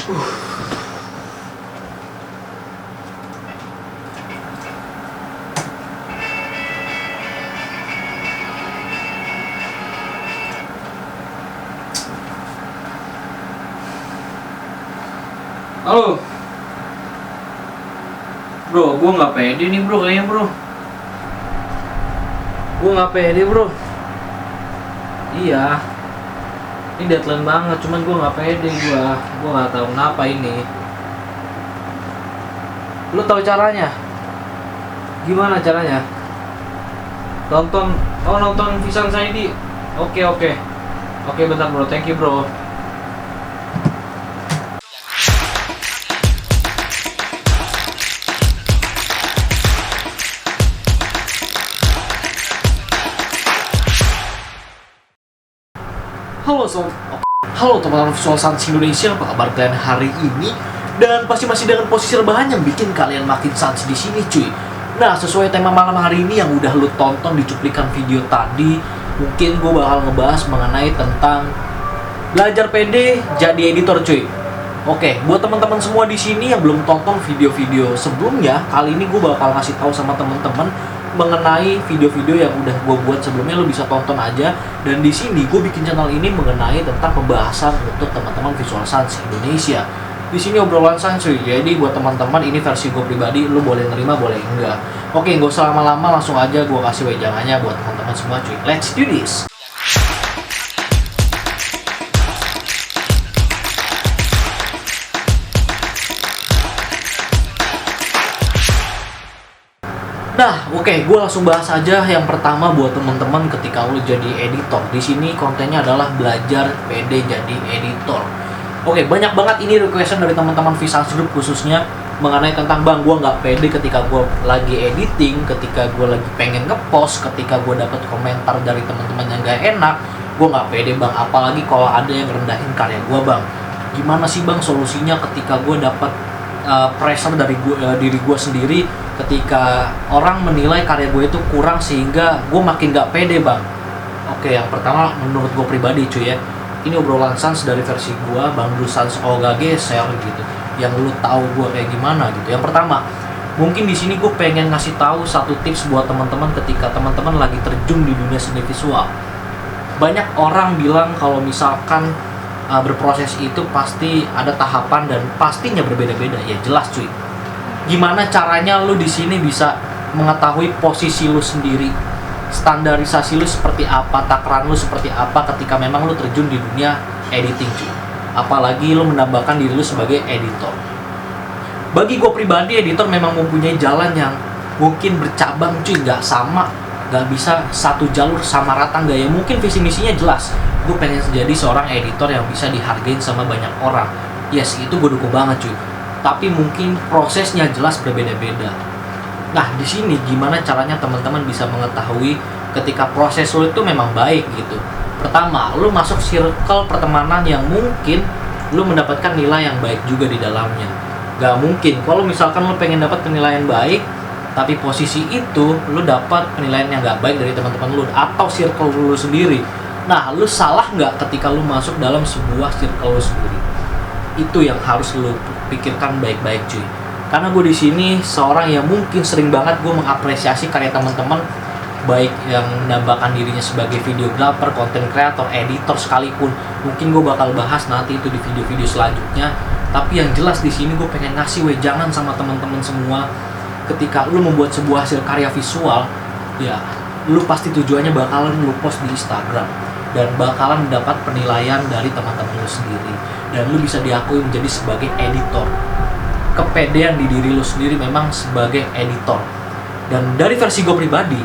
Halo bro, gue nggak pede nih bro, kayaknya bro. Gue nggak pede bro. Iya, ini deadline banget, cuman gue nggak pede. Gue nggak tahu kenapa ini. Lu tahu caranya? Gimana caranya? Nonton Visan Saidi. Oke, bentar bro, thank you bro. Halo teman-teman Visual Sans Indonesia, apa kabar kalian hari ini? Dan pasti masih dengan posisi rebahan yang bikin kalian makin sans di sini cuy. Nah, sesuai tema malam hari ini yang udah lu tonton di cuplikan video tadi, mungkin gue bakal ngebahas mengenai tentang belajar pede jadi editor cuy. Oke, buat teman-teman semua di sini yang belum tonton video-video sebelumnya, kali ini gue bakal ngasih tahu sama teman-teman mengenai video-video yang udah gue buat sebelumnya. Lo bisa tonton aja. Dan di sini gue bikin channel ini mengenai tentang pembahasan untuk teman-teman Visual Sans Indonesia. Di sini obrolan santuy, jadi buat teman-teman ini versi gue pribadi, lo boleh nerima boleh enggak. Oke, gak usah lama-lama, langsung aja gue kasih wejangannya buat teman-teman semua cuy. Let's do this. Nah, oke, gue langsung bahas aja. Yang pertama buat teman-teman ketika lu jadi editor. Di sini kontennya adalah belajar pede jadi editor. Oke, banyak banget ini requestan dari teman-teman Visans Group khususnya mengenai tentang bang, gue nggak pede ketika gue lagi editing, ketika gue lagi pengen ngepost, ketika gue dapet komentar dari teman-teman yang gak enak, gue nggak pede bang. Apalagi kalau ada yang rendahin karya gue bang. Gimana sih bang solusinya ketika gue dapet pressure dari diri gue sendiri ketika orang menilai karya gue itu kurang sehingga gue makin gak pede bang. Oke, yang pertama menurut gue pribadi cuy ya, ini obrolan sans dari versi gue, Bang Dul Sans Olga Geser gitu, yang lu tahu gue kayak gimana gitu. Yang pertama, mungkin di sini gue pengen ngasih tahu satu tips buat teman-teman ketika teman-teman lagi terjun di dunia seni visual. Banyak orang bilang kalau misalkan berproses itu pasti ada tahapan dan pastinya berbeda-beda. Ya jelas cuy. Gimana caranya lu di sini bisa mengetahui posisi lu sendiri, standarisasi lu seperti apa, takaran lu seperti apa ketika memang lu terjun di dunia editing cuy. Apalagi lu menambahkan diri lu sebagai editor. Bagi gue pribadi, editor memang mempunyai jalan yang mungkin bercabang cuy, nggak sama, nggak bisa satu jalur sama rata nggak ya. Mungkin visi misinya jelas, gue pengen jadi seorang editor yang bisa dihargain sama banyak orang. Yes, itu gue dukung banget cuy. Tapi mungkin prosesnya jelas berbeda-beda. Nah, di sini gimana caranya teman-teman bisa mengetahui ketika proses lo itu memang baik gitu. Pertama, lo masuk circle pertemanan yang mungkin lo mendapatkan nilai yang baik juga di dalamnya. Gak mungkin kalau misalkan lo pengen dapat penilaian baik, tapi posisi itu lo dapat penilaian yang gak baik dari teman-teman lo atau circle lo sendiri. Nah, lo salah nggak ketika lo masuk dalam sebuah circle lo sendiri? Itu yang harus lo pikirkan baik-baik cuy. Karena gue di sini seorang yang mungkin sering banget gue mengapresiasi karya teman-teman, baik yang menambahkan dirinya sebagai videographer, content creator, editor sekalipun. Mungkin gue bakal bahas nanti itu di video-video selanjutnya. Tapi yang jelas di sini gue pengen ngasih wejangan sama teman-teman semua. Ketika lu membuat sebuah hasil karya visual, ya lu pasti tujuannya bakalan lu post di Instagram dan bakalan mendapat penilaian dari teman-teman lu sendiri, dan lu bisa diakui menjadi sebagai editor. Kepedean di diri lu sendiri memang sebagai editor. Dan dari versi gue pribadi,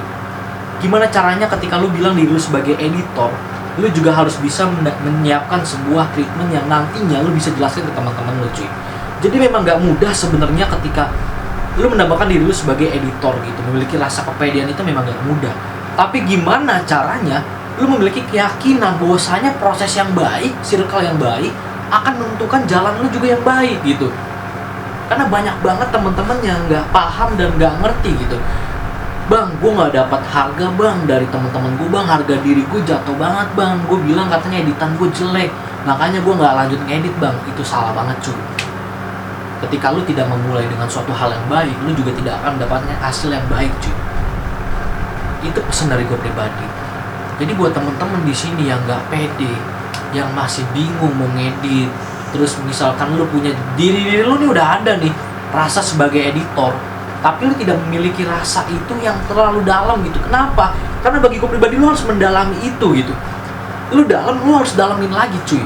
gimana caranya ketika lu bilang diri lu sebagai editor, lu juga harus bisa menyiapkan sebuah treatment yang nantinya lu bisa jelaskan ke teman-teman lu cuy. Jadi memang gak mudah sebenarnya ketika lu menambahkan diri lu sebagai editor gitu. Memiliki rasa kepedean itu memang gak mudah. Tapi gimana caranya lu memiliki keyakinan bahwasanya proses yang baik, circle yang baik akan menentukan jalan lu juga yang baik gitu. Karena banyak banget teman-teman yang nggak paham dan nggak ngerti gitu. Bang, gue nggak dapat harga bang dari teman-teman gue bang, harga diri gue jatuh banget bang. Gue bilang katanya editan gue jelek. Makanya gue nggak lanjut ngedit bang, itu salah banget cuy. Ketika lu tidak memulai dengan suatu hal yang baik, lu juga tidak akan mendapatkan hasil yang baik cuy. Itu pesan dari gue pribadi. Jadi buat temen-temen di sini yang nggak pede, yang masih bingung mau ngedit, terus misalkan lu punya diri lu nih udah ada nih rasa sebagai editor, tapi lu tidak memiliki rasa itu yang terlalu dalam gitu. Kenapa? Karena bagi gue pribadi lu harus mendalami itu gitu. Lu harus dalamin lagi cuy.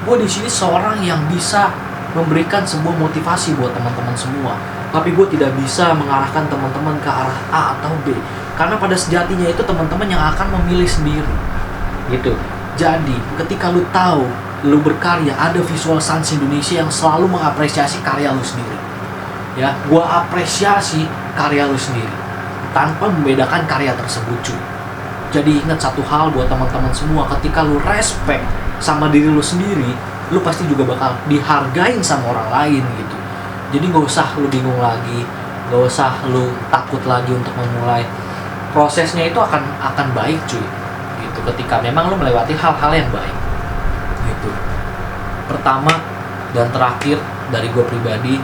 Gue di sini seorang yang bisa memberikan sebuah motivasi buat teman-teman semua, tapi gue tidak bisa mengarahkan teman-teman ke arah A atau B, karena pada sejatinya itu teman-teman yang akan memilih sendiri gitu. Jadi ketika lu tahu lu berkarya, ada Visual Sans Indonesia yang selalu mengapresiasi karya lu sendiri ya. Gue apresiasi karya lu sendiri tanpa membedakan karya tersebut cuy. Jadi ingat satu hal buat teman-teman semua, ketika lu respect sama diri lu sendiri, lu pasti juga bakal dihargain sama orang lain gitu. Jadi gak usah lu bingung lagi, gak usah lu takut lagi untuk memulai. Prosesnya itu akan baik cuy gitu, ketika memang lu melewati hal-hal yang baik gitu. Pertama dan terakhir dari gue pribadi,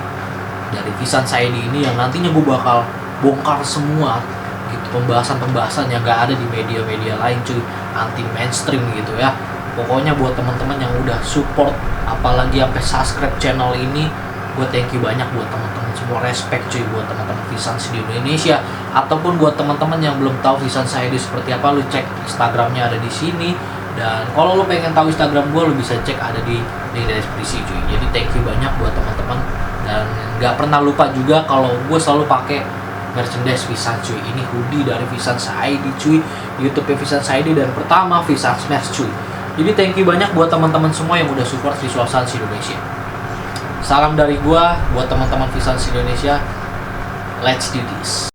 dari Visan Saidi ini yang nantinya gue bakal bongkar semua gitu, pembahasan-pembahasan yang gak ada di media-media lain cuy, anti mainstream gitu ya. Pokoknya buat teman-teman yang udah support, apalagi sampai subscribe channel ini, gue thank you banyak buat teman-teman semua. Respect cuy buat teman-teman Visan di Indonesia, ataupun buat teman-teman yang belum tahu Visan Saidi seperti apa, lu cek Instagramnya ada di sini. Dan kalau lu pengen tahu Instagram gue, lu bisa cek ada di deskripsi cuy. Jadi thank you banyak buat teman-teman, dan nggak pernah lupa juga kalau gue selalu pakai merchandise Visan cuy. Ini hoodie dari Visan Saidi cuy, YouTube Visan Saidi, dan pertama Visan Smash cuy. Jadi thank you banyak buat teman-teman semua yang udah support Visual Sans Indonesia. Salam dari gua buat teman-teman Visual Sans Indonesia. Let's do this.